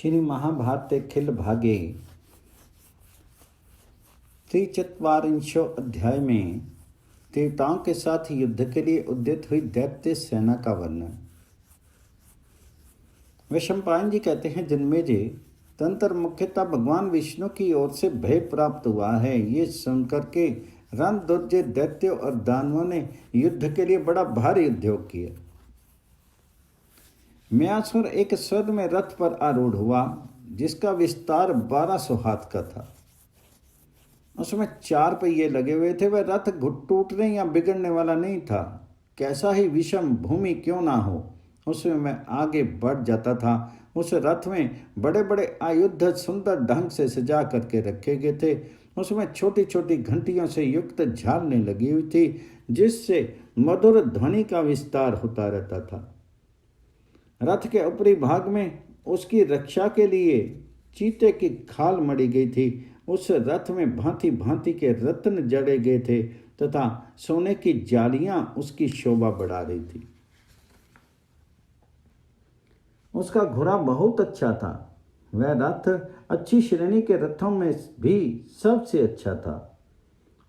श्री महाभारते खिल भागे त्रिचत्वारिंशो अध्याय में देवताओं के साथ युद्ध के लिए उद्यत हुई दैत्य सेना का वर्णन। वैशंपायन जी कहते हैं, जन्मेजय, तंत्र मुख्यतः भगवान विष्णु की ओर से भय प्राप्त हुआ है। ये सुनकर के रणदुर्जय दैत्यों और दानवों ने युद्ध के लिए बड़ा भारी उद्योग किया। म्यासुर एक स्वर्ण में रथ पर आरूढ़ हुआ, जिसका विस्तार 1200 हाथ का था। उसमें 4 पहिए लगे हुए थे। वह रथ घुट टूटने या बिगड़ने वाला नहीं था। कैसा ही विषम भूमि क्यों ना हो, उसमें मैं आगे बढ़ जाता था। उस रथ में बड़े बड़े आयुध सुंदर ढंग से सजा करके रखे गए थे। उसमें छोटी छोटी घंटियों से युक्त झालने लगी हुई थी, जिससे मधुर ध्वनि का विस्तार होता रहता था। रथ के ऊपरी भाग में उसकी रक्षा के लिए चीते की खाल मड़ी गई थी। उस रथ में भांति भांति के रत्न जड़े गए थे तथा सोने की जालियां उसकी शोभा बढ़ा रही थी। उसका घोड़ा बहुत अच्छा था। वह रथ अच्छी श्रेणी के रथों में भी सबसे अच्छा था।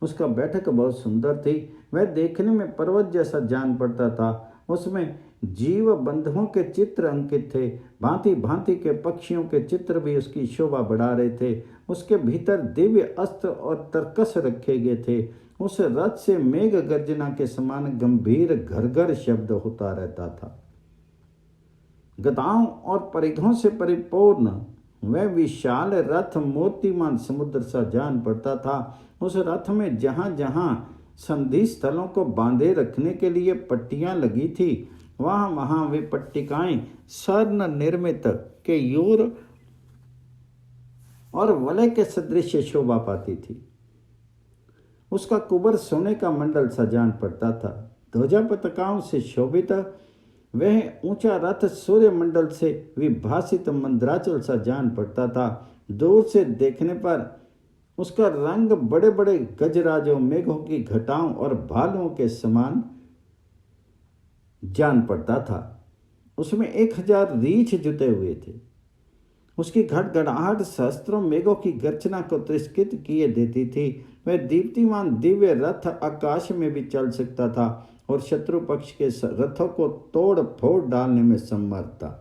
उसका बैठक बहुत सुंदर थी। वह देखने में पर्वत जैसा जान पड़ता था। उसमें जीव बंधुओं के चित्र अंकित थे। भांति भांति के पक्षियों के चित्र भी उसकी शोभा बढ़ा रहे थे। उसके भीतर दिव्य अस्त्र और तरकस रखे गए थे। उस रथ से मेघ गर्जना के समान गंभीर घरघर शब्द होता रहता था। गदाओं और परिघों से परिपूर्ण वह विशाल रथ मोतीमान समुद्र सा जान पड़ता था। उस रथ में जहां जहां संधि स्थलों को बांधे रखने के लिए पट्टियां लगी थी, वहां वहां वे पट्टिकाएं स्वर्ण निर्मित केयूर और वलय के सदृश शोभा पाती थी। उसका कुबर सोने का मंडल सा जान पड़ता था। ध्वजा पताकाओं से शोभित वह ऊंचा रथ सूर्य मंडल से विभासित मंद्राचल सा जान पड़ता था। दूर से देखने पर उसका रंग बड़े बड़े गजराजों, मेघों की घटाओं और भालुओं के समान जान पड़ता था। उसमें 1000 रीछ जुटे हुए थे। उसकी घड़घड़ाहट सहस्त्रों मेघों की गर्जना को तिरस्कृत किए देती थी। वह दीप्तिमान दिव्य रथ आकाश में भी चल सकता था और शत्रु पक्ष के रथों को तोड़ फोड़ डालने में समर्थ था।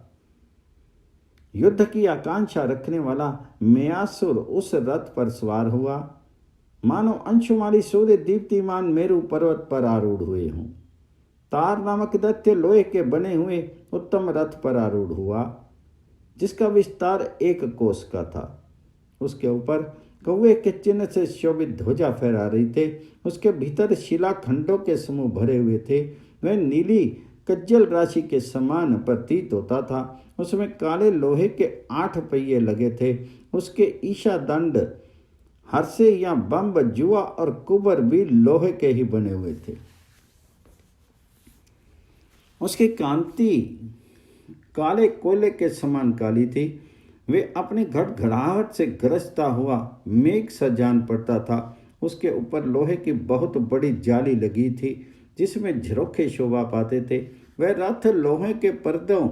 युद्ध की आकांक्षा रखने वाला म्यासुर उस रथ पर सवार हुआ, मानो अंशुमाली सूर्य दीप्तिमान मेरु पर्वत पर आरूढ़ हुए हों। तार नामक दैत्य लोहे के बने हुए उत्तम रथ पर आरूढ़ हुआ, जिसका विस्तार 1 कोस का था। उसके ऊपर कौवे के चिन्ह से शोभित ध्वजा फहरा रही थे। उसके भीतर शिलाखंडों के समूह भरे हुए थे। वह नीली कज्जल राशि के समान प्रतीत होता था। उसमें काले लोहे के 8 पहिए लगे थे। उसके ईशा दंड, हर्षे या बम्ब, जुआ और कुबर भी लोहे के ही बने हुए थे। उसकी कांति काले कोयले के समान काली थी। वे अपनी घड़घड़ाहट से गरजता हुआ मेघ सा जान पड़ता था। उसके ऊपर लोहे की बहुत बड़ी जाली लगी थी, जिसमें झरोखे शोभा पाते थे। वह रथ लोहे के पर्दों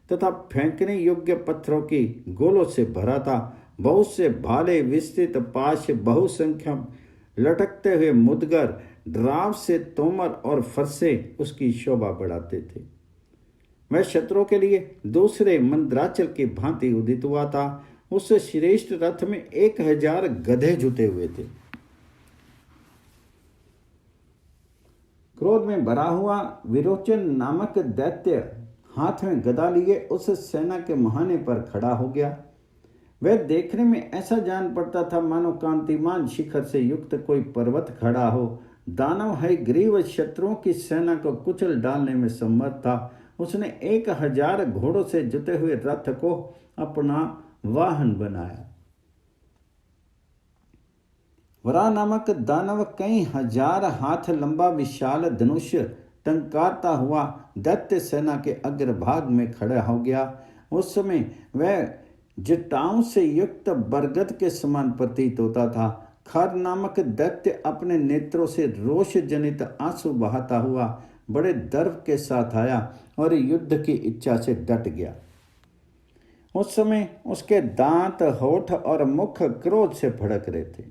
तथा फेंकने योग्य पत्थरों की गोलों से भरा था। बहुत से भाले, विस्तृत पाश, बहुसंख्या लटकते हुए मुदगर, ड्राव से तोमर और फरसे उसकी शोभा बढ़ाते थे। वह शत्रुओं के लिए दूसरे मंद्राचल की भांति उदित हुआ था। उस श्रेष्ठ रथ में 1000 गधे जुटे हुए थे। क्रोध में भरा हुआ विरोचन नामक दैत्य हाथ में गदा लिए उस सेना के मुहाने पर खड़ा हो गया। वह देखने में ऐसा जान पड़ता था मानो कांतिमान शिखर से युक्त कोई पर्वत खड़ा हो। दानव है ग्रीव शत्रुओं की सेना को कुचल डालने में समर्थ था। उसने 1000 घोड़ों से जुटे हुए रथ को अपना वाहन बनाया। वरा नामक दानव कई हजार हाथ लंबा विशाल धनुष टंकारता हुआ दैत्य सेना के अग्रभाग में खड़ा हो गया। उस समय वह जटाओं से युक्त बरगद के समान प्रतीत होता था। खर नामक दैत्य अपने नेत्रों से रोष जनित आंसू बहाता हुआ बड़े दर्व के साथ आया और युद्ध की इच्छा से डट गया। उस समय उसके दांत, होठ और मुख क्रोध से भड़क रहे थे।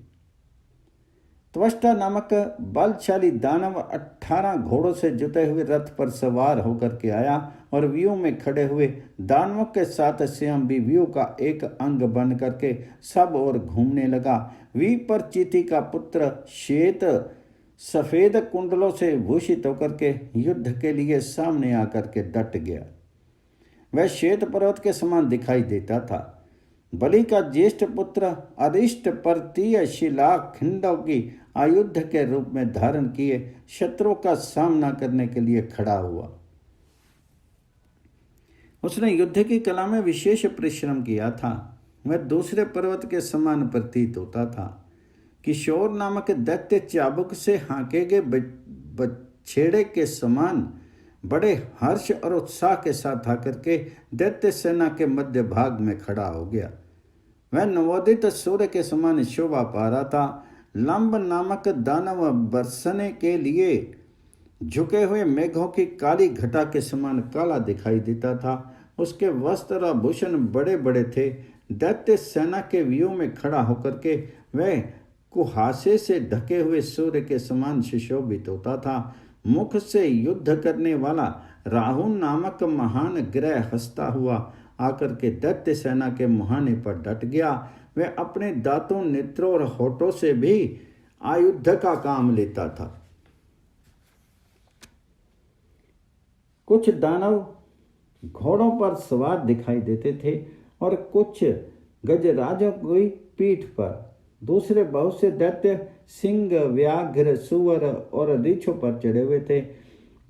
त्वष्टा नामक बलशाली दानव 18 घोड़ों से जुते हुए रथ पर सवार होकर के आया और व्यू में खड़े हुए दानवों के साथ स्वयं भी व्यू का एक अंग बन करके सब ओर घूमने लगा। वी पर चीती का पुत्र श्वेत सफेद कुंडलों से भूषित होकर के युद्ध के लिए सामने आकर के डट गया। वह श्वेत पर्वत के समान दिखाई देता था। बलि का ज्येष्ठ पुत्र अरिष्ट पर्तीय शिला खिंडों की आयुध के रूप में धारण किए शत्रुओं का सामना करने के लिए खड़ा हुआ। उसने युद्ध की कला में विशेष परिश्रम किया था। वह दूसरे पर्वत के समान प्रतीत होता था। किशोर नामक दैत्य चाबुक से हाके गए बछेड़े के समान बड़े हर्ष और उत्साह के साथ आकर के दैत्य सेना के मध्य भाग में खड़ा हो गया। वह नवोदित सूर्य के समान शोभा पा रहा था। लंब नामक दानव बरसने के लिए झुके हुए मेघों की काली घटा के समान काला दिखाई देता था। उसके वस्त्र और भूषण बड़े बड़े थे। दैत्य सेना के व्यू में खड़ा होकर के वह कुहासे से ढके हुए सूर्य के समान सुशोभित होता था। मुख से युद्ध करने वाला राहुल नामक महान ग्रह हंसता हुआ आकर के दैत्य सेना के मुहाने पर डट गया। वह अपने दांतों, नेत्रों और होठों से भी आयुध का काम लेता था। कुछ दानव घोड़ों पर सवार दिखाई देते थे और कुछ गजराजों की पीठ पर। दूसरे बहुत से दैत्य सिंह, व्याघ्र, सुअर और रीछों पर चढ़े हुए थे।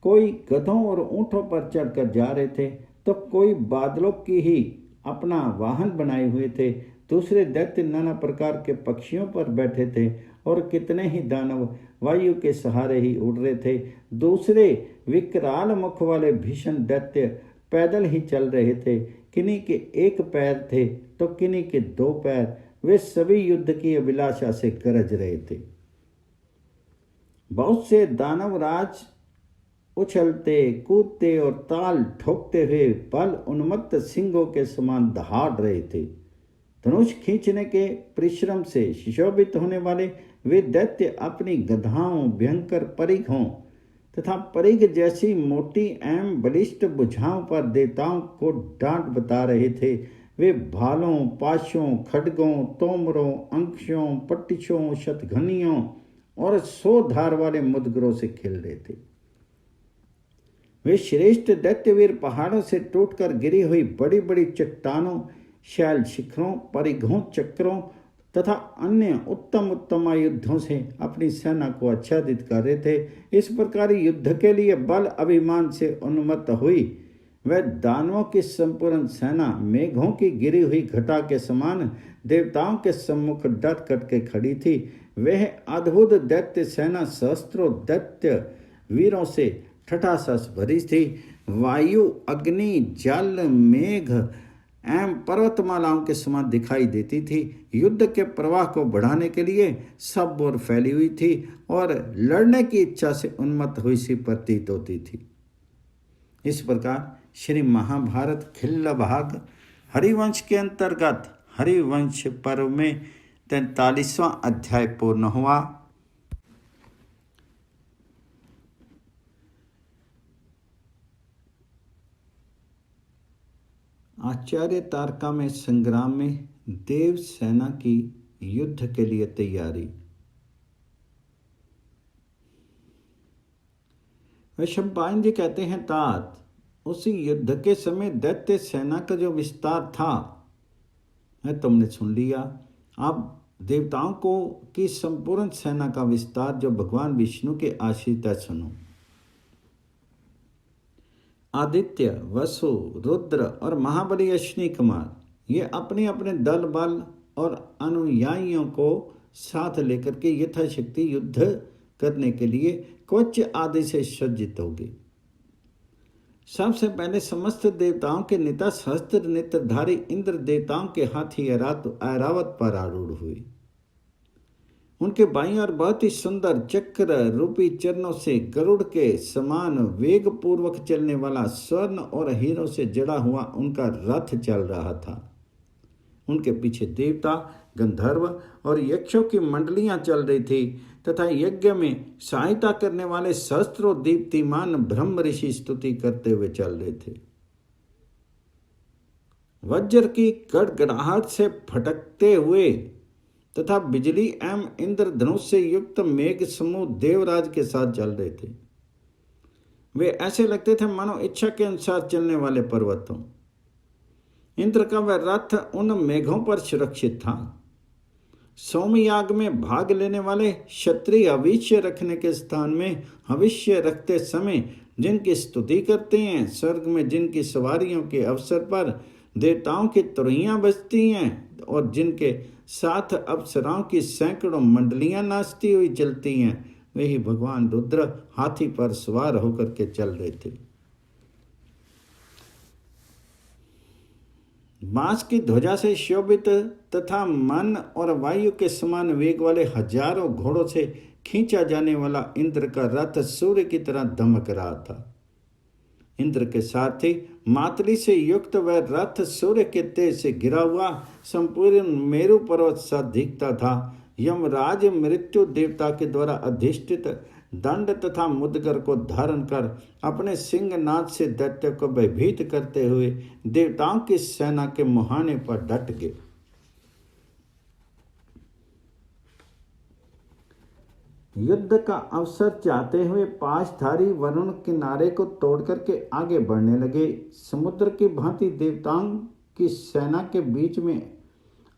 कोई गधों और ऊंटों पर चढ़कर जा रहे थे तो कोई बादलों की ही अपना वाहन बनाए हुए थे। दूसरे दैत्य नाना प्रकार के पक्षियों पर बैठे थे और कितने ही दानव वायु के सहारे ही उड़ रहे थे। दूसरे विकराल मुख वाले भीषण दैत्य पैदल ही चल रहे थे। किन्हीं के एक पैर थे तो किन्हीं के 2 पैर। वे सभी युद्ध की अभिलाषा से गरज रहे थे। बहुत से दानवराज उछलते, कूदते और ताल ठोकते हुए बल उन्मत्त सिंहों के समान दहाड़ रहे थे। धनुष खींचने के परिश्रम से सुशोभित होने वाले वे दैत्य अपनी गधाओं, भयंकर परिघों तथा परिघ जैसी मोटी एवं बलिष्ठ भुजाओं पर देवताओं को डांट बता रहे थे। वे भालों, पाशों, खड्गों, तोमरों, अंकुशों, पट्टिशों, शतघनियों और 100 धार वाले मुदगरों से खेल रहे थे। वे श्रेष्ठ दैत्यवीर पहाड़ों से टूटकर गिरी हुई बड़ी बड़ी चट्टानों, शैल शिखरों, परिघों, चक्रों तथा अन्य उत्तम उत्तम आयुधों से अपनी सेना को आच्छादित कर रहे थे। इस प्रकार युद्ध के लिए बल अभिमान से उन्मत्त हुई वह दानवों की संपूर्ण सेना मेघों की गिरी हुई घटा के समान देवताओं के सम्मुख डट कट के खड़ी थी। वह अद्भुत दैत्य सेना सहस्त्रों दैत्य वीरों से ठठासस भरी थी। वायु, अग्नि, जल, मेघ एवं पर्वतमालाओं के समान दिखाई देती थी। युद्ध के प्रवाह को बढ़ाने के लिए सब ओर फैली हुई थी और लड़ने की इच्छा से उन्मत्त हुई सी प्रतीत होती थी। इस प्रकार श्री महाभारत खिल्ल भाग हरिवंश के अंतर्गत हरिवंश पर्व में 43वां अध्याय पूर्ण हुआ। आचार्य तारका में संग्राम में देव सेना की युद्ध के लिए तैयारी। वैशंपायन जी कहते हैं, तात उसी युद्ध के समय दैत्य सेना का जो विस्तार था मैं तुमने सुन लिया। अब देवताओं को की संपूर्ण सेना का विस्तार जो भगवान विष्णु के आश्रित है सुनो। आदित्य, वसु, रुद्र और महाबली अश्विनी कुमार ये अपने अपने दल बल और अनुयायियों को साथ लेकर के यथाशक्ति युद्ध करने के लिए कवच आदि से सज्जित होंगे। सबसे पहले समस्त देवताओं के नेता सहस्त्र नेत्रधारी इंद्र देवताओं के हाथी ऐरावत पर आरूढ़ हुए। उनके बाईं ओर बहुत ही सुंदर चक्र रूपी चरणों से गरुड़ के समान वेग पूर्वक चलने वाला स्वर्ण और हीरों से जड़ा हुआ उनका रथ चल रहा था। उनके पीछे देवता, गंधर्व और यक्षों की मंडलियां चल रही थी तथा यज्ञ में सहायता करने वाले सहस्त्रों दीप्तिमान ब्रह्म ऋषि स्तुति करते हुए चल रहे थे। वज्र की गड़गड़ाहट से फटकते हुए तथा बिजली एवं इंद्रधनुष से युक्त मेघ समूह देवराज के साथ चल रहे थे। वे ऐसे लगते थे मानो इच्छा के अनुसार चलने वाले पर्वतों। इंद्र का वह रथ उन मेघों पर सुरक्षित था। सोमयाग में भाग लेने वाले क्षत्रिय हविष्य रखने के स्थान में हविष्य रखते समय जिनकी स्तुति करते हैं, स्वर्ग में जिनकी सवारियों के अवसर पर देवताओं की तुरहियां बजती हैं और जिनके साथ अप्सराओं की सैकड़ों मंडलियां नाचती हुई चलती हैं, वही भगवान रुद्र हाथी पर सवार होकर के चल रहे थे। बांस की ध्वजा से शोभित तथा मन और वायु के समान वेग वाले हजारों घोड़ों से खींचा जाने वाला इंद्र का रथ सूर्य की तरह दमक रहा था। इंद्र के साथ ही मातली से युक्त वह रथ सूर्य के तेज से गिरा हुआ संपूर्ण मेरु पर्वत सा दिखता था। यमराज मृत्यु देवता के द्वारा अधिष्ठित दंड तथा मुद्गर को धारण कर अपने सिंहनाद से दैत्य को भयभीत करते हुए देवताओं की सेना के मुहाने पर डट गए। युद्ध का अवसर चाहते हुए पाशधारी वरुण किनारे को तोड़ करके आगे बढ़ने लगे। समुद्र की भांति देवताओं की सेना के बीच में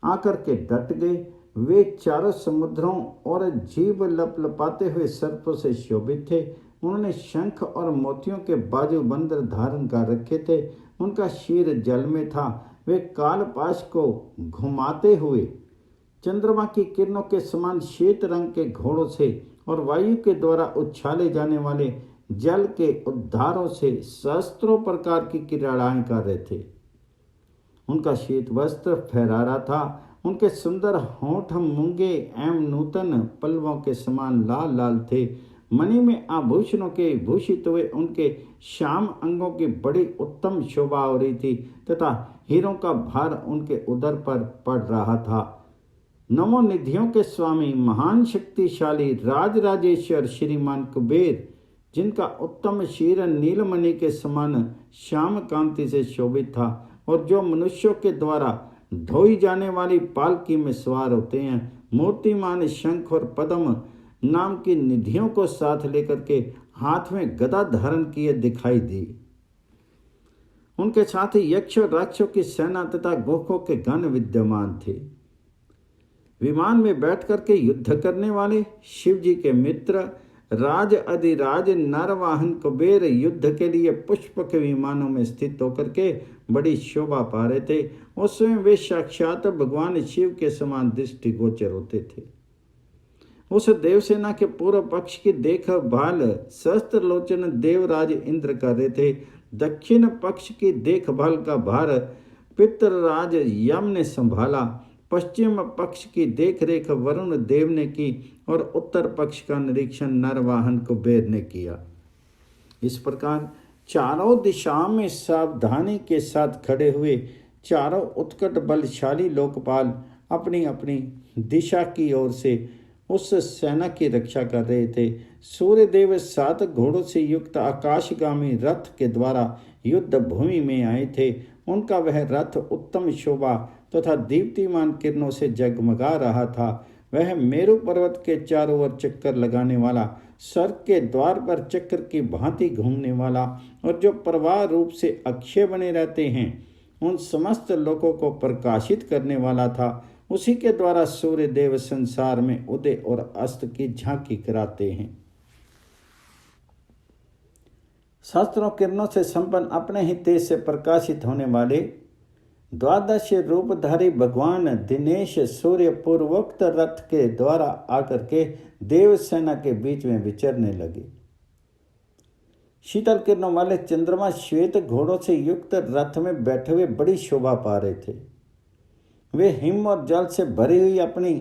आकर के डट गए। वे चारों समुद्रों और जीव लपलपाते हुए सर्पों से शोभित थे। उन्होंने शंख और मोतियों के बाजू बंदर धारण कर रखे थे। उनका शीर जल में था। वे कालपाश को घुमाते हुए चंद्रमा की किरणों के समान श्वेत रंग के घोड़ों से और वायु के द्वारा उछाले जाने वाले जल के उद्धारों से सहस्त्रों प्रकार की क्रीड़ाएं कर रहे थे। उनका श्वेत वस्त्र फहरारा था। उनके सुंदर होंठ मूंगे एवं नूतन पल्लवों के समान लाल लाल थे। मणि में आभूषणों के भूषित हुए उनके श्याम अंगों की बड़ी उत्तम शोभा हो रही थी तथा हीरों का भार उनके उदर पर पड़ रहा था। नमो निधियों के स्वामी महान शक्तिशाली राजराजेश्वर श्रीमान कुबेर, जिनका उत्तम शीर नीलमणि के समान श्याम कांति से शोभित था और जो मनुष्यों के द्वारा ढोई जाने वाली पालकी में सवार होते हैं, मूर्तिमान शंख और पद्म नाम की निधियों को साथ लेकर के हाथ में गदा धारण किए दिखाई दी। उनके साथ ही यक्ष और राक्षसों की सेना तथा गोखों के गण विद्यमान थे। विमान में बैठ करके युद्ध करने वाले शिव जी के मित्र राज अधिराज नरवाहन कुबेर युद्ध के लिए पुष्प के विमानों में स्थित होकर के बड़ी शोभा पा रहे थे और स्वयं वे साक्षात भगवान शिव के समान दृष्टिगोचर होते थे। उस देवसेना के पूर्व पक्ष की देखभाल सहस्त्रलोचन देवराज इंद्र कर रहे थे। दक्षिण पक्ष की देखभाल का भार पितृराज यम ने संभाला। पश्चिम पक्ष की देखरेख वरुण देव ने की और उत्तर पक्ष का निरीक्षण नरवाहन कुबेर ने किया। इस प्रकार चारों दिशाओं में सावधानी के साथ खड़े हुए चारों उत्कट बलशाली लोकपाल अपनी अपनी दिशा की ओर से उस सेना की रक्षा कर रहे थे। सूर्यदेव 7 घोड़ों से युक्त आकाशगामी रथ के द्वारा युद्ध भूमि में आए थे। उनका वह रथ उत्तम शोभा तथा दीप्तिमान किरणों से जगमगा रहा था। वह मेरु पर्वत के चारों ओर चक्कर लगाने वाला, स्वर्ग के द्वार पर चक्र की भांति घूमने वाला और जो प्रवाह रूप से अक्षय बने रहते हैं, उन समस्त लोगों को प्रकाशित करने वाला था। उसी के द्वारा सूर्य देव संसार में उदय और अस्त की झांकी कराते हैं। सहस्त्रों किरणों से संपन्न अपने ही तेज से प्रकाशित होने वाले 12 रूपधारी भगवान दिनेश सूर्य पूर्वोक्त रथ के द्वारा आकर के देव सेना के बीच में विचरने लगे। शीतल किरणों वाले चंद्रमा श्वेत घोड़ों से युक्त रथ में बैठे हुए बड़ी शोभा पा रहे थे। वे हिम और जल से भरी हुई अपनी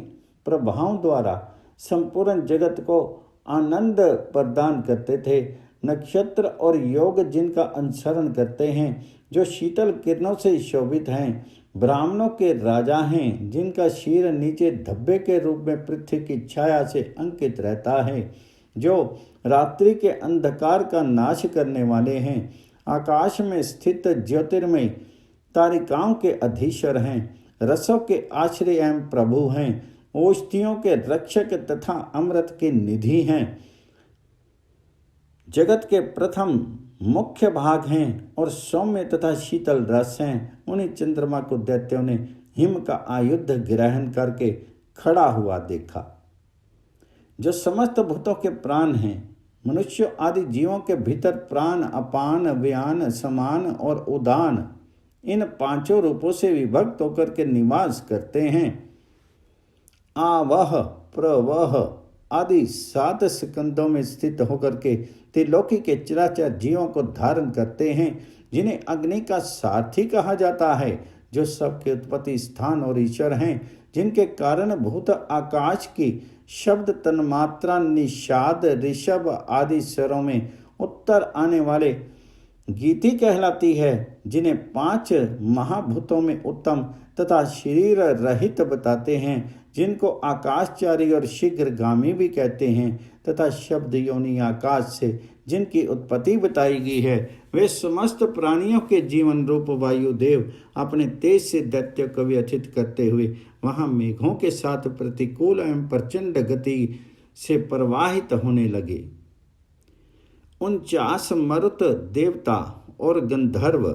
प्रभाओं द्वारा संपूर्ण जगत को आनंद प्रदान करते थे। नक्षत्र और योग जिनका अनुसरण करते हैं, जो शीतल किरणों से शोभित हैं, ब्राह्मणों के राजा हैं, जिनका शीर नीचे धब्बे के रूप में पृथ्वी की छाया से अंकित रहता है, जो रात्रि के अंधकार का नाश करने वाले हैं, आकाश में स्थित ज्योतिर्मय तारिकाओं के अधीश्वर हैं, रसों के आश्रय एवं प्रभु हैं, औषधियों के रक्षक तथा अमृत के निधि हैं, जगत के प्रथम मुख्य भाग हैं और सौम्य तथा शीतल रस हैं। उन्हीं चंद्रमा को दैत्यों ने हिम का आयुध ग्रहण करके खड़ा हुआ देखा, जो समस्त भूतों के प्राण हैं। मनुष्य आदि जीवों के भीतर प्राण, अपान, व्यान, समान और उदान इन पांचों रूपों से विभक्त होकर के निवास करते हैं। आवह, प्रवह आदि 7 स्कंदों में स्थित होकर के त्रिलोकी के चराचर जीवों को धारण करते हैं, जिन्हें अग्नि का सारथी कहा जाता है, जो सबके उत्पत्ति स्थान और ईश्वर हैं, जिनके कारण भूत आकाश की शब्द तन्मात्रा, निषाद, ऋषभ आदि स्वरों में उत्तर आने वाले गीति कहलाती है, जिन्हें 5 महाभूतों में उत्तम तथा शरीर रहित बताते हैं, जिनको आकाशचारी और शीघ्रगामी भी कहते हैं, तथा शब्द योनि आकाश से जिनकी उत्पत्ति बताई गई है। वे समस्त प्राणियों के जीवन रूप वायुदेव अपने तेज से दैत्य को व्यथित करते हुए वहां मेघों के साथ प्रतिकूल एवं प्रचंड गति से प्रवाहित होने लगे। 49 मरुत देवता और गंधर्व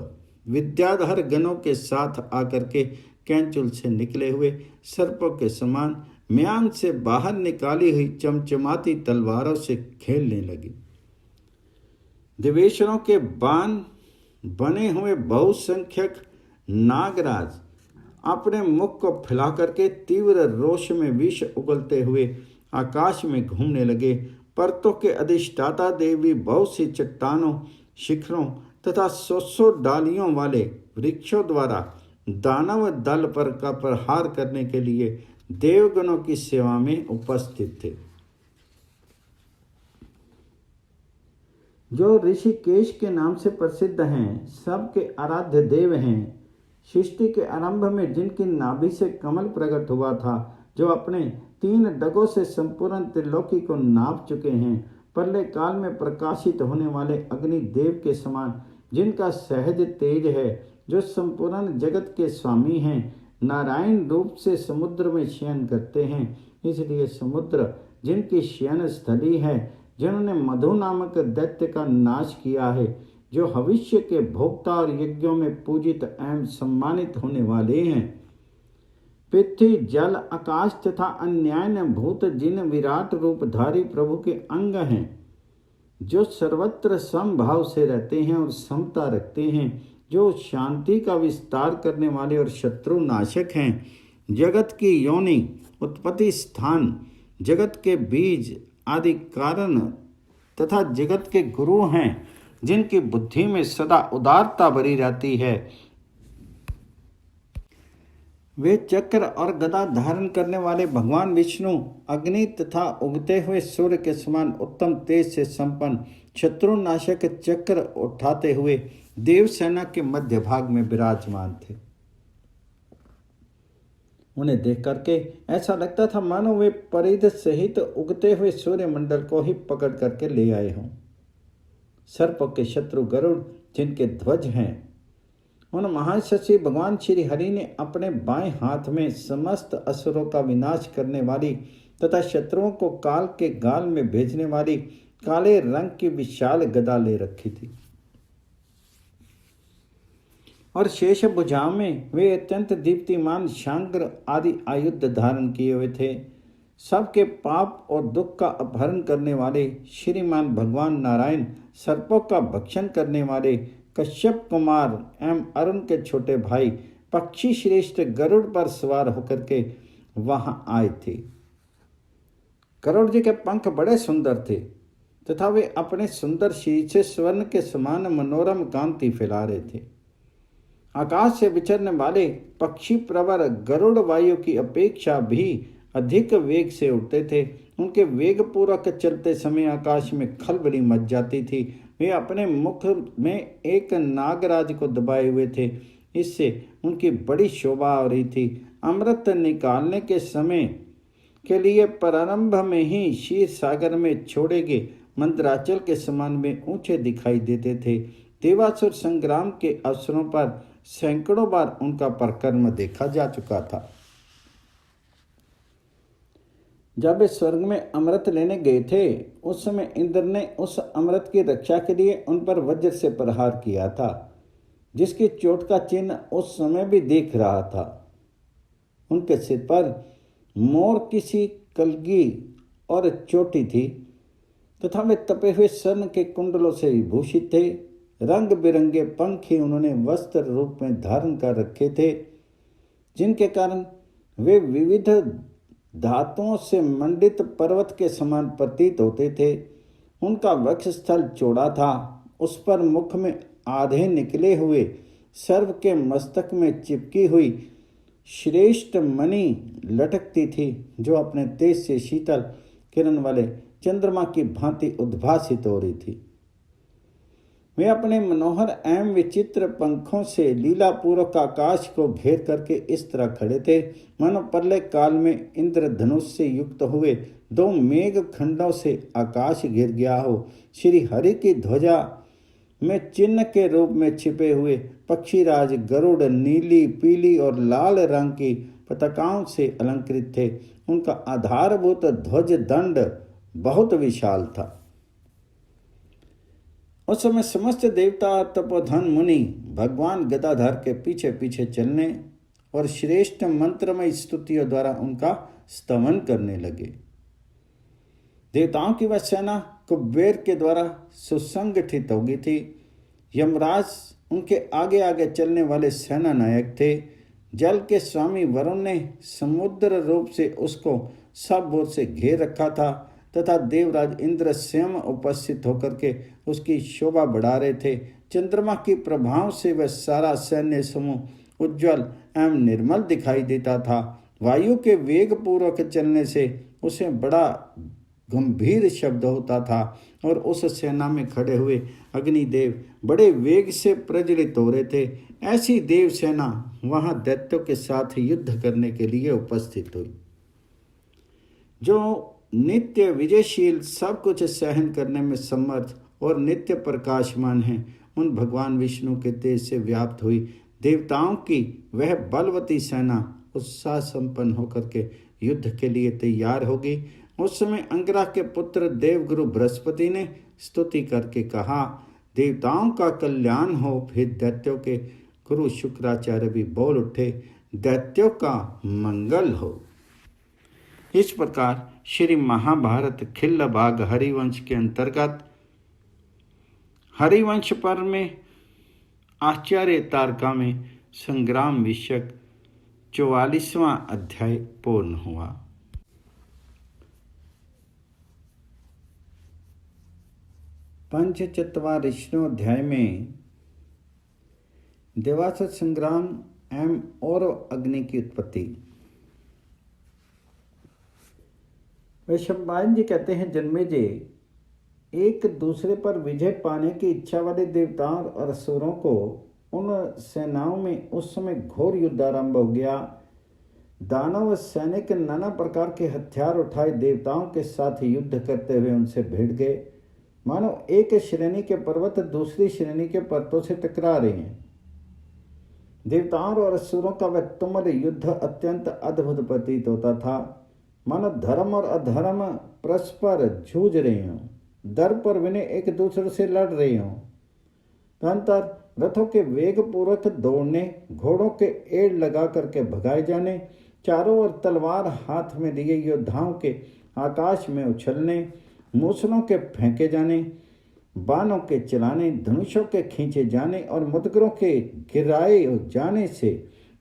विद्याधर गणों के साथ आकर के कैंचुल से निकले हुए सर्पों के समान म्यान से बाहर निकाली हुई चमचमाती तलवारों से खेलने लगी। देवेश्वरों के बाण बने हुए बहुसंख्यक नागराज अपने मुख को फैला करके तीव्र रोष में विष उगलते हुए आकाश में घूमने लगे। पर्वतों के अधिष्ठाता देवी बहुत सी चट्टानों, शिखरों तथा 100 डालियों वाले वृक्षों द्वारा दानव दल पर का प्रहार करने के लिए देवगणों की सेवा में उपस्थित थे। जो ऋषिकेश के नाम से प्रसिद्ध हैं, सबके आराध्य देव हैं। सृष्टि के आरंभ में जिनकी नाभि से कमल प्रकट हुआ था, जो अपने 3 डगों से संपूर्ण त्रिलोकी को नाप चुके हैं। प्रलय काल में प्रकाशित होने वाले अग्नि देव के समान जिनका सहज तेज है, जो संपूर्ण जगत के स्वामी हैं, नारायण रूप से समुद्र में शयन करते हैं। इसलिए समुद्र जिनकी शयन स्थली है, जिन्होंने मधु नामक दैत्य का नाश किया है, जो भविष्य के भोक्ता और यज्ञों में पूजित एवं सम्मानित होने वाले हैं। पृथ्वी, जल, आकाश तथा अन्यान्य भूत जिन विराट रूपधारी प्रभु के अंग हैं, जो सर्वत्र समभाव से रहते हैं और समता रखते हैं, जो शांति का विस्तार करने वाले और शत्रु नाशक हैं। जगत की योनि, उत्पत्ति स्थान, जगत के बीज आदि कारण तथा जगत के गुरु हैं, जिनकी बुद्धि में सदा उदारता भरी रहती है। वे चक्र और गदा धारण करने वाले भगवान विष्णु अग्नि तथा उगते हुए सूर्य के समान उत्तम तेज से संपन्न शत्रुनाशक चक्र उठाते हुए देव सेना के मध्य भाग में विराजमान थे। उन्हें देख करके ऐसा लगता था मानो वे परिध सहित उगते हुए सूर्य मंडल को ही पकड़ करके ले आए हों। सर्पों के शत्रु गरुड़ जिनके ध्वज हैं, उन महाशशि भगवान श्री हरि ने अपने बाएं हाथ में समस्त असुरों का विनाश करने वाली तथा शत्रुओं को काल के गाल में भेजने वाली काले रंग की विशाल गदा ले रखी थी और शेष भुजाओं में वे अत्यंत दीप्तिमान शांग्र आदि आयुध धारण किए हुए थे। सबके पाप और दुख का अपहरण करने वाले श्रीमान भगवान नारायण सर्पों का भक्षण करने वाले कश्यप कुमार एवं अरुण के छोटे भाई पक्षी श्रेष्ठ गरुड़ पर सवार होकर के वहां आए थे। गरुड़ जी के पंख बड़े सुंदर थे तथा वे अपने सुंदर शीर से स्वर्ण के समान मनोरम कांति फैला रहे थे। आकाश से विचरने वाले पक्षी प्रवर गरुड़ वायु की अपेक्षा भी अधिक वेग से उड़ते थे। उनके वेग पूर्वक चलते समय आकाश में खलबली मच जाती थी। वे अपने मुख में एक नागराज को दबाए हुए थे, इससे उनकी बड़ी शोभा हो रही थी। अमृत निकालने के समय के लिए प्रारंभ में ही क्षीर सागर में छोड़े गए मंदराचल के समान में ऊंचे दिखाई देते थे। देवासुर संग्राम के अवसरों पर सैकड़ों बार उनका परक्रम देखा जा चुका था। जब वे स्वर्ग में अमृत लेने गए थे, उस समय इंद्र ने उस अमृत की रक्षा के लिए उन पर वज्र से प्रहार किया था, जिसकी चोट का चिन्ह उस समय भी दिख रहा था। उनके सिर पर मोर किसी कलगी और चोटी थी तथा वे तपे हुए स्वर्ण के कुंडलों से विभूषित थे। रंग बिरंगे पंख ही उन्होंने वस्त्र रूप में धारण कर रखे थे, जिनके कारण वे विविध धातुओं से मंडित पर्वत के समान प्रतीत होते थे। उनका वक्षस्थल चौड़ा था, उस पर मुख में आधे निकले हुए सर्व के मस्तक में चिपकी हुई श्रेष्ठ मणि लटकती थी, जो अपने तेज से शीतल किरण वाले चंद्रमा की भांति उद्भासित हो रही थी। वे अपने मनोहर एवं विचित्र पंखों से लीलापूर्वक आकाश को घेर करके इस तरह खड़े थे, मानो प्रलय काल में इंद्रधनुष से युक्त हुए दो मेघ खंडों से आकाश घिर गया हो। श्री हरि की ध्वजा में चिन्ह के रूप में छिपे हुए पक्षीराज गरुड़ नीली, पीली और लाल रंग की पताकाओं से अलंकृत थे। उनका आधारभूत ध्वज दंड बहुत विशाल था। उस समय समस्त देवता, तपोधन मुनि भगवान गदाधर के पीछे पीछे चलने और श्रेष्ठ मंत्रमय स्तुतियों द्वारा उनका स्तवन करने लगे। देवताओं की वह सेना कुबेर के द्वारा सुसंगठित हो गई थी। यमराज उनके आगे आगे चलने वाले सेना नायक थे। जल के स्वामी वरुण ने समुद्र रूप से उसको सब ओर से घेर रखा था तथा देवराज इंद्र स्वयं उपस्थित होकर के उसकी शोभा बढ़ा रहे थे। चंद्रमा की प्रभाव से वह सारा सैन्य समूह उज्ज्वल एवं निर्मल दिखाई देता था। वायु के वेग पूर्वक चलने से उसे बड़ा गंभीर शब्द होता था और उस सेना में खड़े हुए अग्निदेव बड़े वेग से प्रज्वलित हो रहे थे। ऐसी देव सेना वहां दैत्यों के साथ युद्ध करने के लिए उपस्थित हुई। जो नित्य विजयशील, सब कुछ सहन करने में समर्थ और नित्य प्रकाशमान हैं, उन भगवान विष्णु के तेज से व्याप्त हुई देवताओं की वह बलवती सेना उत्साह संपन्न होकर के युद्ध के लिए तैयार होगी। उस समय अंगिरा के पुत्र देवगुरु बृहस्पति ने स्तुति करके कहा, देवताओं का कल्याण हो। फिर दैत्यों के गुरु शुक्राचार्य भी बोल उठे, दैत्यों का मंगल हो। इस प्रकार श्री महाभारत खिल्ल भाग हरिवंश के अंतर्गत हरिवंश पर्व में आचार्य तारका में संग्राम विषयक 44वां अध्याय पूर्ण हुआ। पंचचत्वारिशवें अध्याय में देवासुर संग्राम एवं और अग्नि की उत्पत्ति। वैशंपायन जी कहते हैं, जन्मेजय, एक दूसरे पर विजय पाने की इच्छा वाले देवताओं और असुरों को उन सेनाओं में उस समय घोर युद्ध आरंभ हो गया। दानव सैनिक नाना प्रकार के हथियार उठाए देवताओं के साथ युद्ध करते हुए उनसे भिड़ गए, मानो एक श्रेणी के पर्वत दूसरी श्रेणी के पर्वतों से टकरा रहे हैं। देवताओं और असुरों का वह तुमुल युद्ध अत्यंत अद्भुत प्रतीत होता था, मानो धर्म और अधर्म परस्पर जूझ रहे हों, दर पर विनय एक दूसरे से लड़ रहे हों। तदनंतर रथों के वेग पूर्वक दौड़ने, घोड़ों के एड़ लगा करके भगाए जाने, चारों ओर तलवार हाथ में लिए योद्धाओं के आकाश में उछलने, मूसलों के फेंके जाने, बाणों के चलाने, धनुषों के खींचे जाने और मुदगरों के गिराए जाने से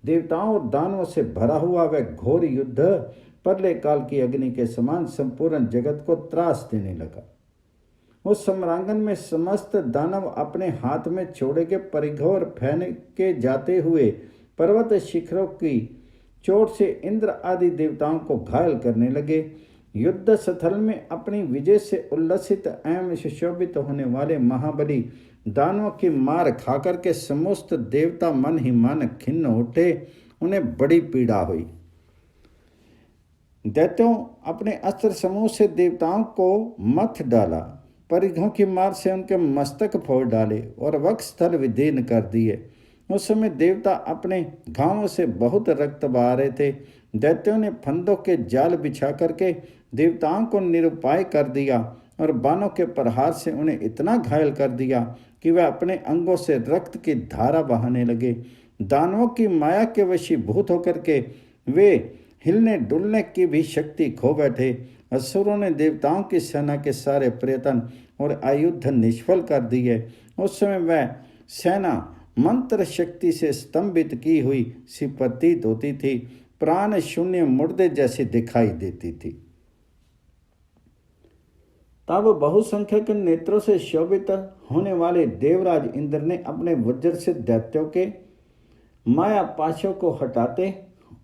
देवताओं और दानवों से भरा हुआ वह घोर युद्ध प्रलय काल की अग्नि के समान संपूर्ण जगत को त्रास देने लगा। उस सम्रांगण में समस्त दानव अपने हाथ में छोड़े के परिघोर फैन के जाते हुए पर्वत शिखरों की चोट से इंद्र आदि देवताओं को घायल करने लगे। युद्ध स्थल में अपनी विजय से उल्लसित एवं सुशोभित होने वाले महाबली दानवों की मार खाकर के समस्त देवता मन ही मन खिन्न उठे। उन्हें बड़ी पीड़ा हुई। दैत्यों अपने अस्त्र समूह से देवताओं को मथ डाला, परिघों की मार से उनके मस्तक फोड़ डाले और वक्षस्थल विदीर्ण कर दिए। उस समय देवता अपने घावों से बहुत रक्त बहा रहे थे। दैत्यों ने फंदों के जाल बिछा करके देवताओं को निरुपाय कर दिया और बाणों के प्रहार से उन्हें इतना घायल कर दिया कि वह अपने अंगों से रक्त की धारा बहाने लगे। दानवों की माया के वशीभूत होकर के वे हिलने डुलने की भी शक्ति खो बैठे। असुरों ने देवताओं की सेना के सारे प्रयत्न और आयुध निष्फल कर दिए। उस समय वह सेना मंत्र शक्ति से स्तंभित की हुई सी प्रतीत होती थी, प्राण शून्य मुर्दे जैसी दिखाई देती थी। तब बहुसंख्यक नेत्रों से शोभित होने वाले देवराज इंद्र ने अपने वज्र से दैत्यों के माया पाशों को हटाते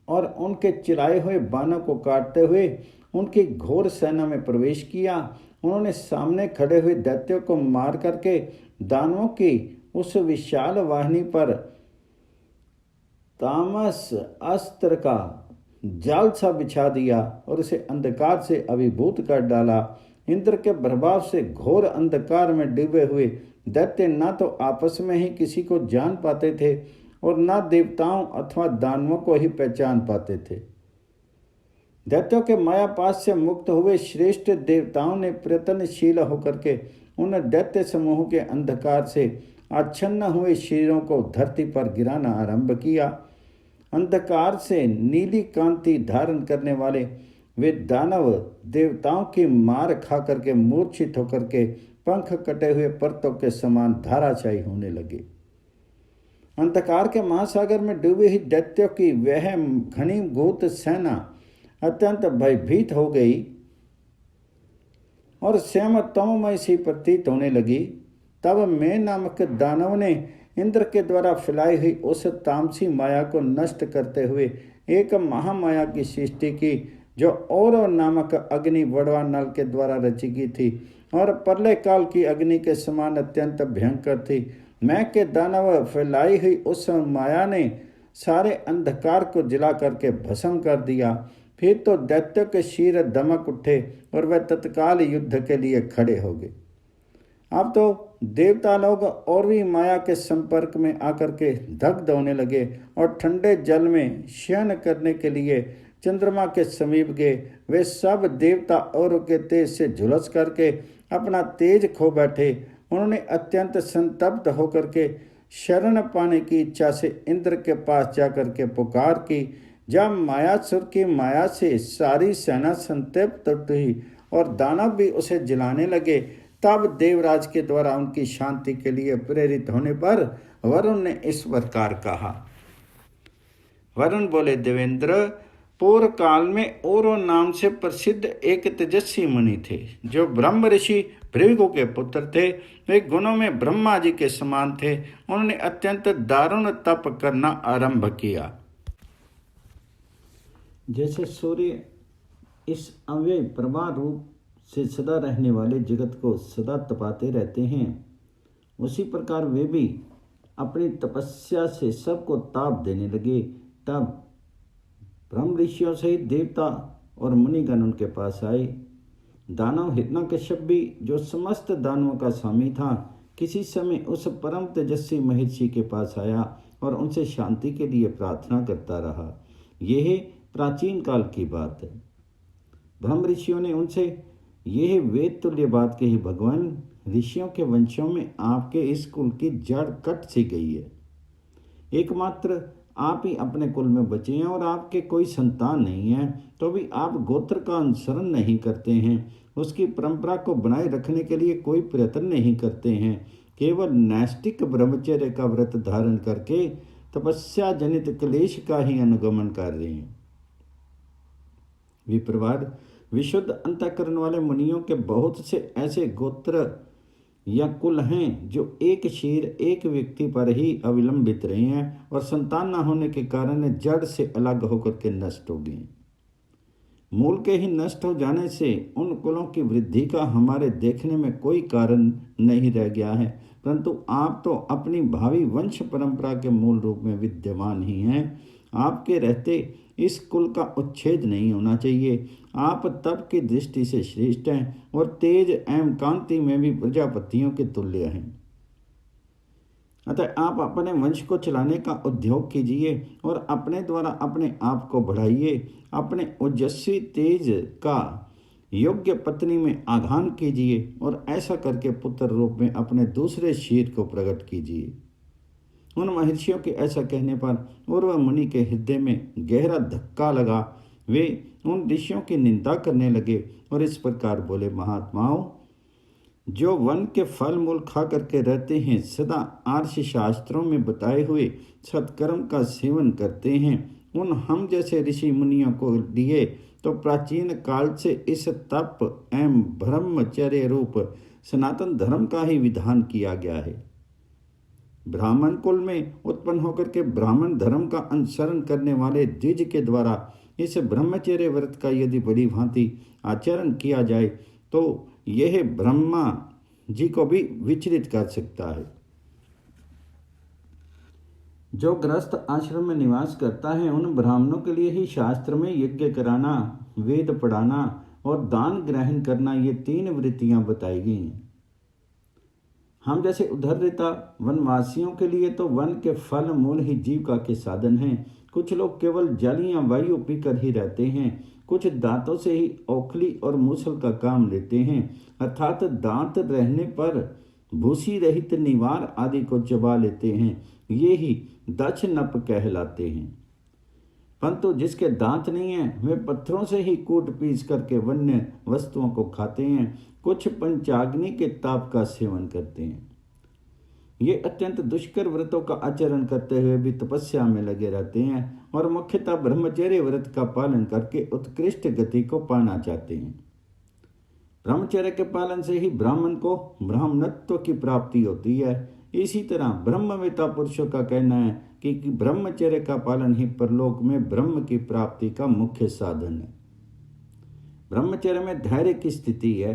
और उनके चिराए हुए बाणों को काटते हुए उनकी घोर सेना में प्रवेश किया। उन्होंने सामने खड़े हुए दैत्यों को मार करके दानवों की उस विशाल वाहिनी पर तामस अस्त्र का जाल सा बिछा दिया और उसे अंधकार से अभिभूत कर डाला। इंद्र के प्रभाव से घोर अंधकार में डूबे हुए दैत्य न तो आपस में ही किसी को जान पाते थे और न देवताओं अथवा दानवों को ही पहचान पाते थे। दैत्यों के मायापाश से मुक्त हुए श्रेष्ठ देवताओं ने प्रयत्नशील होकर के उन दैत्य समूह के अंधकार से आच्छन्न हुए शरीरों को धरती पर गिराना आरंभ किया। अंधकार से नीली कांति धारण करने वाले वे दानव देवताओं की मार खा करके मूर्छित होकर के पंख कटे हुए पर्तों के समान धाराशायी होने लगे। अंधकार के महासागर में डूबी हुई दैत्यों की वह घनीभूत सेना अत्यंत भयभीत हो गई और स्वयं तमोमय सी प्रतीत होने लगी। तब मैं नामक दानव ने इंद्र के द्वारा फैलाई हुई उस तामसी माया को नष्ट करते हुए एक महामाया की सृष्टि की, जो औरव नामक अग्नि वड़वा नल के द्वारा रची गई थी और प्रलय काल की अग्नि के समान अत्यंत भयंकर थी। मैं के दानव फैलाई हुई उस माया ने सारे अंधकार को जला करके भस्म कर दिया। फिर तो दैत्य के शीर दमक उठे और वह तत्काल युद्ध के लिए खड़े हो गए। अब तो देवता लोग और भी माया के संपर्क में आकर के दग्ध होने लगे और ठंडे जल में शयन करने के लिए चंद्रमा के समीप गए। वे सब देवता और के तेज से झुलस करके अपना तेज खो बैठे। उन्होंने अत्यंत संतप्त होकर के शरण पाने की इच्छा से इंद्र के पास जाकर के पुकार की। जब मायासुर की माया से सारी सेना संतप्त हुई और दानव भी उसे जलाने लगे, तब देवराज के द्वारा उनकी शांति के लिए प्रेरित होने पर वरुण ने इस प्रकार कहा। वरुण बोले, देवेंद्र, पूर्व काल में औरो नाम से प्रसिद्ध एक तेजस्वी मुनि थे, जो ब्रह्म ऋषि भृगु के पुत्र थे। वे गुणों में ब्रह्मा जी के समान थे। उन्होंने अत्यंत दारुण तप करना आरंभ किया। जैसे सूर्य इस अव्यय प्रभा रूप से सदा रहने वाले जगत को सदा तपाते रहते हैं, उसी प्रकार वे भी अपनी तपस्या से सबको ताप देने लगे। तब ब्रह्म ऋषियों सहित देवता और मुनिगण उनके पास आए। दानव हिरण्यकश्यप भी, जो समस्त दानवों का स्वामी था, किसी समय उस परम तेजस्वी महर्षि के पास आया और उनसे शांति के लिए प्रार्थना करता रहा। यह प्राचीन काल की बात है। ब्रह्म ऋषियों ने उनसे यह वेद तुल्य बात कही, भगवान, ऋषियों के वंशों में आपके इस कुल की जड़ कट सी गई है। एकमात्र आप ही अपने कुल में बचे हैं और आपके कोई संतान नहीं है, तो भी आप गोत्र का अनुसरण नहीं करते हैं, उसकी परंपरा को बनाए रखने के लिए कोई प्रयत्न नहीं करते हैं। केवल नैष्टिक ब्रह्मचर्य का व्रत धारण करके तपस्या जनित क्लेश का ही अनुगमन कर रहे हैं। विप्रवाद, विशुद्ध अंतःकरण वाले मुनियों के बहुत से ऐसे गोत्र या कुल हैं जो एक शीर एक व्यक्ति पर ही अविलंबित रहे हैं और संतान न होने के कारण जड़ से अलग होकर के नष्ट हो गए। मूल के ही नष्ट हो जाने से उन कुलों की वृद्धि का हमारे देखने में कोई कारण नहीं रह गया है, परंतु आप तो अपनी भावी वंश परंपरा के मूल रूप में विद्यमान ही हैं। आपके रहते इस कुल का उच्छेद नहीं होना चाहिए। आप तप की दृष्टि से श्रेष्ठ हैं और तेज एवं कांति में भी प्रजापतियों के तुल्य हैं। अतः आप अपने वंश को चलाने का उद्योग कीजिए और अपने द्वारा अपने आप को बढ़ाइए। अपने ओजस्वी तेज का योग्य पत्नी में आघान कीजिए और ऐसा करके पुत्र रूप में अपने दूसरे शीर को प्रकट कीजिए। उन महर्षियों के ऐसा कहने पर उर्व मुनि के हृदय में गहरा धक्का लगा। वे उन ऋषियों की निंदा करने लगे और इस प्रकार बोले, महात्माओं, जो वन के फल मूल खा करके रहते हैं, सदा आर्ष शास्त्रों में बताए हुए सत्कर्म का सेवन करते हैं, उन हम जैसे ऋषि मुनियों को लिए तो प्राचीन काल से इस तप एवं ब्रह्मचर्य रूप सनातन धर्म का ही विधान किया गया है। ब्राह्मण कुल में उत्पन्न होकर के ब्राह्मण धर्म का अनुसरण करने वाले द्विज के द्वारा इस ब्रह्मचर्य व्रत का यदि बड़ी भांति आचरण किया जाए तो यह ब्रह्मा जी को भी विचलित कर सकता है। जो गृहस्थ आश्रम में निवास करता है, उन ब्राह्मणों के लिए ही शास्त्र में यज्ञ कराना, वेद पढ़ाना और दान ग्रहण करना, ये 3 वृत्तियां बताई गई हैं। हम जैसे उद्धरता वनवासियों के लिए तो वन के फल मूल ही जीविका के साधन हैं। कुछ लोग केवल जल या वायु पीकर ही रहते हैं। कुछ दांतों से ही औखली और मूसल का काम लेते हैं, अर्थात दांत रहने पर भूसी रहित निवार आदि को चबा लेते हैं। ये ही दक्ष नप कहलाते हैं। परंतु जिसके दांत नहीं है, वे पत्थरों से ही कूट पीस करके वन्य वस्तुओं को खाते हैं। कुछ पंचाग्नि के ताप का सेवन करते हैं। ये अत्यंत दुष्कर व्रतों का आचरण करते हुए भी तपस्या में लगे रहते हैं और मुख्यतः ब्रह्मचर्य व्रत का पालन करके उत्कृष्ट गति को पाना चाहते हैं। ब्रह्मचर्य के पालन से ही ब्राह्मण को ब्राह्मणत्व की प्राप्ति होती है। इसी तरह ब्रह्मवेता पुरुषों का कहना है कि ब्रह्मचर्य का पालन ही परलोक में ब्रह्म की प्राप्ति का मुख्य साधन है। ब्रह्मचर्य में धैर्य की स्थिति है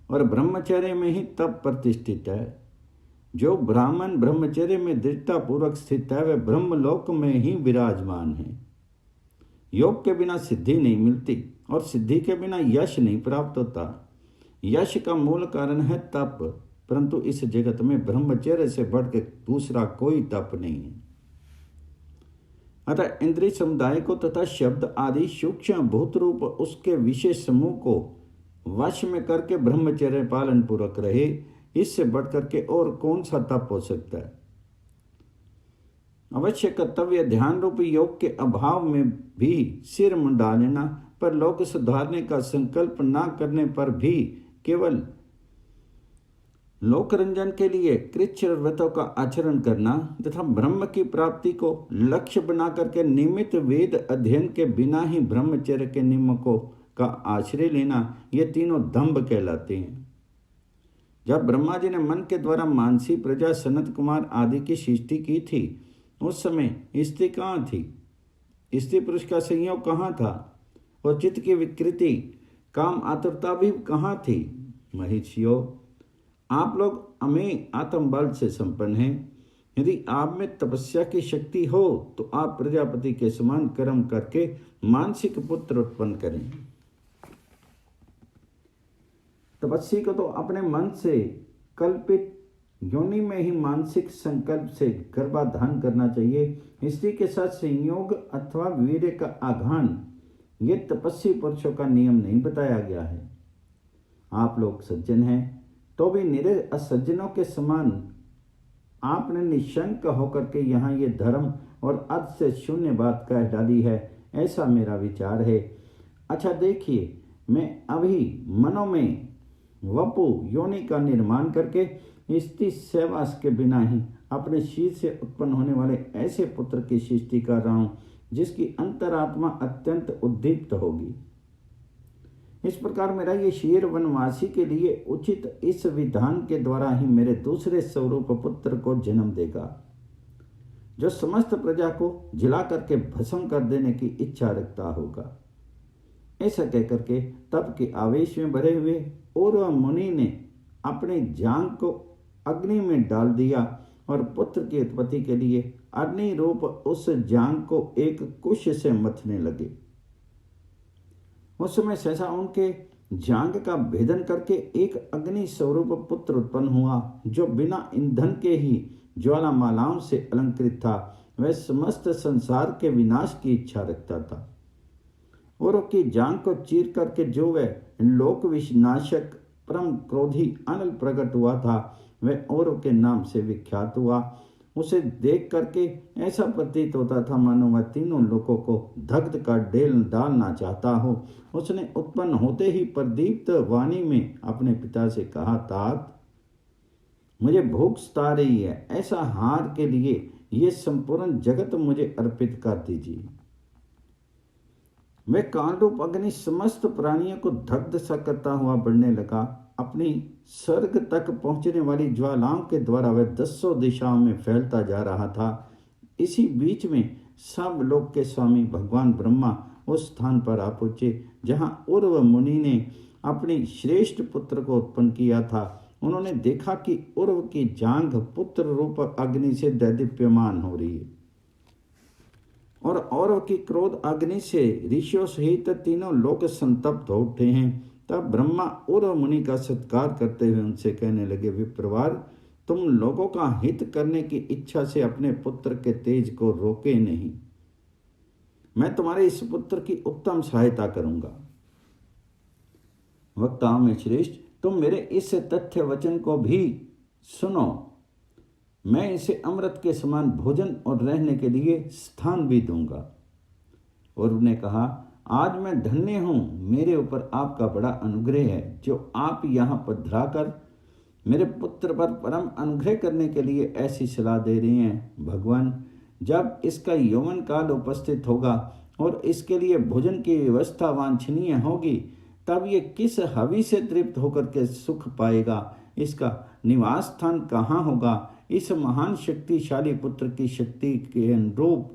और ब्रह्मचर्य में ही तप प्रतिष्ठित है। जो ब्राह्मण ब्रह्मचर्य में दृढ़ता पूर्वक स्थित है, वह ब्रह्मलोक में ही विराजमान है। योग के बिना सिद्धि नहीं मिलती और सिद्धि के बिना यश नहीं प्राप्त होता। यश का मूल कारण है तप, परंतु इस जगत में ब्रह्मचर्य से बढ़कर दूसरा कोई तप नहीं है। अतः इंद्रिय समुदाय को तथा शब्द आदि सूक्ष्म भूत रूप उसके विशेष समूह को वश में करके ब्रह्मचर्य पालन पूर्वक रहे। इससे बढ़कर के और कौन सा तप हो सकता है। अवश्य कर्तव्य ध्यान रूपी योग के अभाव में भी सिर मुंडा लेना, पर लोक सुधारने का संकल्प ना करने पर भी केवल लोकरंजन के लिए कृच्छ व्रतों का आचरण करना तथा ब्रह्म की प्राप्ति को लक्ष्य बना करके नियमित वेद अध्ययन के बिना ही ब्रह्मचर्य के नियमों को का आश्रय लेना, ये तीनों दंभ कहलाते हैं। जब ब्रह्मा जी ने मन के द्वारा मानसी प्रजा सनत कुमार आदि की सृष्टि की थी, उस समय स्त्री कहाँ थी, स्त्री पुरुष का संयोग कहाँ था और चित्त की विकृति काम आतुरता भी कहाँ थी। महर्षियों, आप लोग अमेय आत्मबल से संपन्न हैं। यदि आप में तपस्या की शक्ति हो तो आप प्रजापति के समान कर्म करके मानसिक पुत्र उत्पन्न करें। तपस्वी को तो अपने मन से कल्पित योनि में ही मानसिक संकल्प से गर्भाधान करना चाहिए। स्त्री के साथ संयोग अथवा वीर्य का आघान, ये तपस्वी पुरुषों का नियम नहीं बताया गया है। आप लोग सज्जन हैं तो भी निरे असज्जनों के समान आपने निशंक होकर के यहाँ ये धर्म और अर्थ से शून्य बात कह डाली है, ऐसा मेरा विचार है। अच्छा देखिए, मैं अभी मनो में वपु योनि का निर्माण करके स्त्री सहवास के बिना ही अपने शीर से उत्पन्न होने वाले ऐसे पुत्र की सृष्टि कर रहा हूँ जिसकी अंतरात्मा अत्यंत उद्दीप्त होगी। इस प्रकार मेरा ये शीर वनवासी के लिए उचित इस विधान के द्वारा ही मेरे दूसरे स्वरूप पुत्र को जन्म देगा, जो समस्त प्रजा को जिला करके भस्म कर देने की इच्छा रखता होगा। ऐसा कहकर के तब के आवेश में भरे हुए और मुनि ने अपने जांग को अग्नि में डाल दिया और पुत्र की उत्पत्ति के लिए अग्नि रूप उस जांग को एक कुश से मथने लगे। उस समय सहसा उनके जांग का भेदन करके एक अग्नि स्वरूप पुत्र उत्पन्न हुआ, जो बिना ईंधन के ही ज्वालामालाओं से अलंकृत था। वह समस्त संसार के विनाश की इच्छा रखता था। और की जांग को चीर करके जो वह लोक विनाशक परम क्रोधी अनल प्रकट हुआ था, वह औरों के नाम से विख्यात हुआ। उसे देख करके ऐसा प्रतीत होता था मानो वह तीनों लोगों को दग्ध कर डालना चाहता हो। उसने उत्पन्न होते ही प्रदीप्त वाणी में अपने पिता से कहा, तात मुझे भूख सता रही है, ऐसा हार के लिए ये संपूर्ण जगत मुझे अर्पित कर दीजिए। वह कालरूप अग्नि समस्त प्राणियों को दग्ध सा करता हुआ बढ़ने लगा। अपनी स्वर्ग तक पहुंचने वाली ज्वालाओं के द्वारा वह 10 दिशाओं में फैलता जा रहा था। इसी बीच में सब लोक के स्वामी भगवान ब्रह्मा उस स्थान पर आ पहुंचे जहां उर्व मुनि ने अपनी श्रेष्ठ पुत्र को उत्पन्न किया था। उन्होंने देखा कि उर्व की जांघ पुत्र रूप अग्नि से दैदीप्यमान हो रही है और औरव की क्रोध अग्नि से ऋषियों सहित तीनों लोक संतप्त हो उठे हैं। तब ब्रह्मा उर्व मुनि का सत्कार करते हुए उनसे कहने लगे, विप्रवार, तुम लोगों का हित करने की इच्छा से अपने पुत्र के तेज को रोके नहीं। मैं तुम्हारे इस पुत्र की उत्तम सहायता करूंगा। वक्ताओं में श्रेष्ठ, तुम मेरे इस तथ्य वचन को भी सुनो। मैं इसे अमृत के समान भोजन और रहने के लिए स्थान भी दूंगा। और उन्होंने कहा, आज मैं धन्य हूँ, मेरे ऊपर आपका बड़ा अनुग्रह है, जो आप यहाँ पधराकर मेरे पुत्र पर परम अनुग्रह करने के लिए ऐसी सलाह दे रही हैं। भगवान, जब इसका यौवन काल उपस्थित होगा और इसके लिए भोजन की व्यवस्था वांछनीय होगी, तब ये किस हवि से तृप्त होकर के सुख पाएगा? इसका निवास स्थान कहाँ होगा? इस महान शक्तिशाली पुत्र की शक्ति के अनुरूप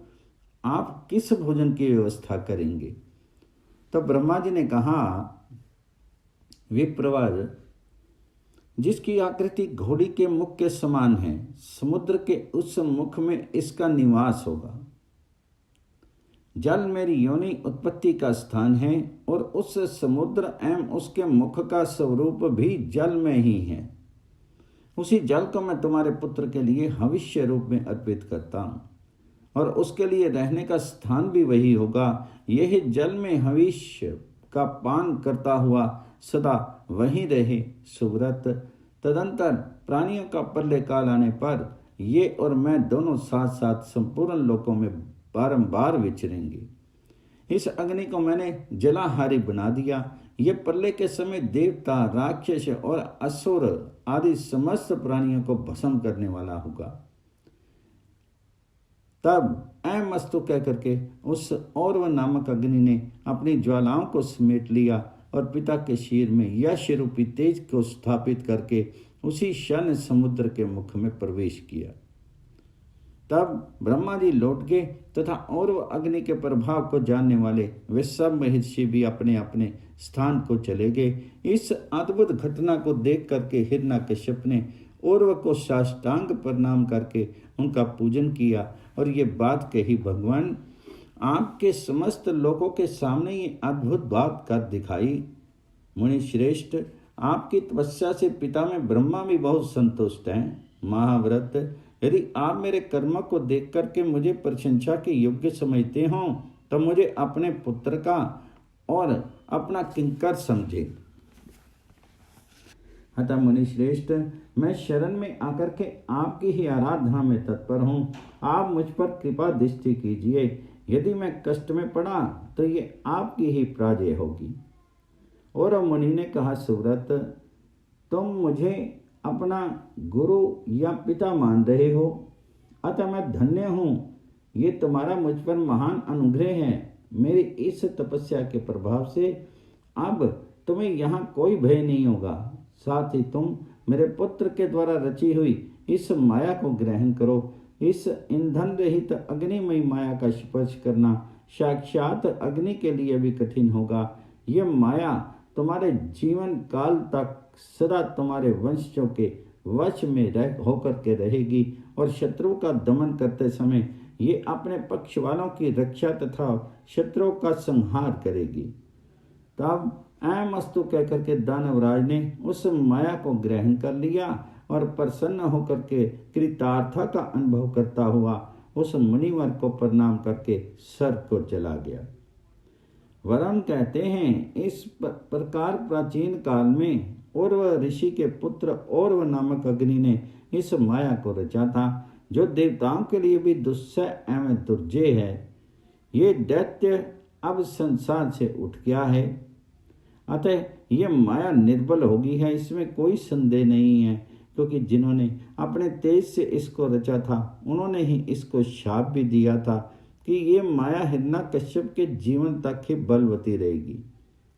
आप किस भोजन की व्यवस्था करेंगे? तो ब्रह्मा जी ने कहा, विप्रवर, जिसकी आकृति घोड़ी के मुख के समान है, समुद्र के उस मुख में इसका निवास होगा। जल मेरी योनि उत्पत्ति का स्थान है और उस समुद्र एवं उसके मुख का स्वरूप भी जल में ही है। उसी जल को मैं तुम्हारे पुत्र के लिए हविष्य रूप में अर्पित करता हूँ और उसके लिए रहने का स्थान भी वही होगा। यही जल में हविष्य का पान करता हुआ सदा वहीं रहे। सुव्रत, तदंतर प्राणियों का प्रलय काल आने पर ये और मैं दोनों साथ साथ संपूर्ण लोकों में बारंबार विचरेंगे। इस अग्नि को मैंने जलाहारी बना दिया। ये प्रलय के समय देवता, राक्षस और असुर आदि समस्त प्राणियों को भस्म करने वाला होगा। तब अमस्तु कह करके उस औरव नामक अग्नि ने अपनी ज्वालाओं को समेट लिया और पिता के शीर में यश रूपी तेज को स्थापित करके उसी क्षण समुद्र के मुख में प्रवेश किया। तब ब्रह्मा जी लौट गए तथा और अग्नि के प्रभाव को जानने वाले वे सब महर्षि भी अपने अपने स्थान को चले गए। इस अद्भुत घटना को देख करके हिरण्यकश्यप ने औरव को साष्टांग प्रणाम करके उनका पूजन किया और ये बात कही, भगवान, आपके समस्त लोगों के सामने ये अद्भुत बात कर दिखाई। मुनि श्रेष्ठ, आपकी तपस्या से पिता में ब्रह्मा भी बहुत संतुष्ट हैं। महाव्रत, यदि आप मेरे कर्म को देख करके मुझे प्रशंसा के योग्य समझते हो तो मुझे अपने पुत्र का और अपना किंकर समझे। अतः मुनि श्रेष्ठ, मैं शरण में आकर के आपकी ही आराधना में तत्पर हूँ। आप मुझ पर कृपा दृष्टि कीजिए। यदि मैं कष्ट में पड़ा तो ये आपकी ही पराजय होगी। और मुनि ने कहा, सुव्रत, तुम मुझे अपना गुरु या पिता मान रहे हो, अतः मैं धन्य हूँ। ये तुम्हारा मुझ पर महान अनुग्रह है। मेरी इस तपस्या के प्रभाव से अब तुम्हें यहाँ कोई भय नहीं होगा। साथ ही तुम मेरे पुत्र के द्वारा रची हुई इस माया को ग्रहण करो। इस ईंधन रहित अग्निमय माया का स्पर्श करना साक्षात अग्नि के लिए भी कठिन होगा। यह माया तुम्हारे जीवन काल तक सदा तुम्हारे वंशजों के वश में होकर के रहेगी और शत्रु का दमन करते समय ये अपने पक्ष वालों की रक्षा तथा शत्रुओं का संहार करेगी। तब ऐमस्तु कहकर के दानवराज ने उस माया को ग्रहण कर लिया और प्रसन्न होकर के कृतार्था का अनुभव करता हुआ उस मुनिवर को प्रणाम करके स्वर्ग को चला गया। वरुण कहते हैं, इस प्रकार प्राचीन काल में औरव ऋषि के पुत्र औरव नामक अग्नि ने इस माया को रचा था, जो देवताओं के लिए भी दुस्सह एवं दुर्जय है। ये दैत्य अब संसार से उठ गया है, अतः यह माया निर्बल हो गई है, इसमें कोई संदेह नहीं है, क्योंकि जिन्होंने अपने तेज से इसको रचा था उन्होंने ही इसको शाप भी दिया था कि ये माया हिरण्यकश्यप के जीवन तक ही बलवती रहेगी।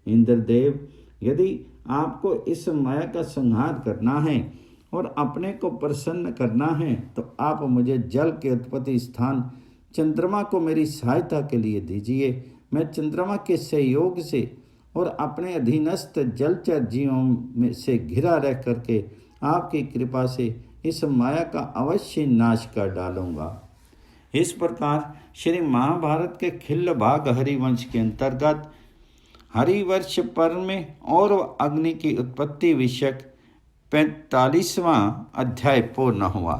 इंद्रदेव, यदि आपको इस माया का संहार करना है और अपने को प्रसन्न करना है तो आप मुझे जल के उत्पत्ति स्थान चंद्रमा को मेरी सहायता के लिए दीजिए। मैं चंद्रमा के सहयोग से और अपने अधीनस्थ जलचर जीवों में से घिरा रह करके आपकी कृपा से इस माया का अवश्य नाश कर डालूंगा। इस प्रकार श्री महाभारत के खिल्ल भाग हरिवंश के अंतर्गत हरिवर्ष पर्व में और अग्नि की उत्पत्ति विषयक 45वां अध्याय पूर्ण हुआ।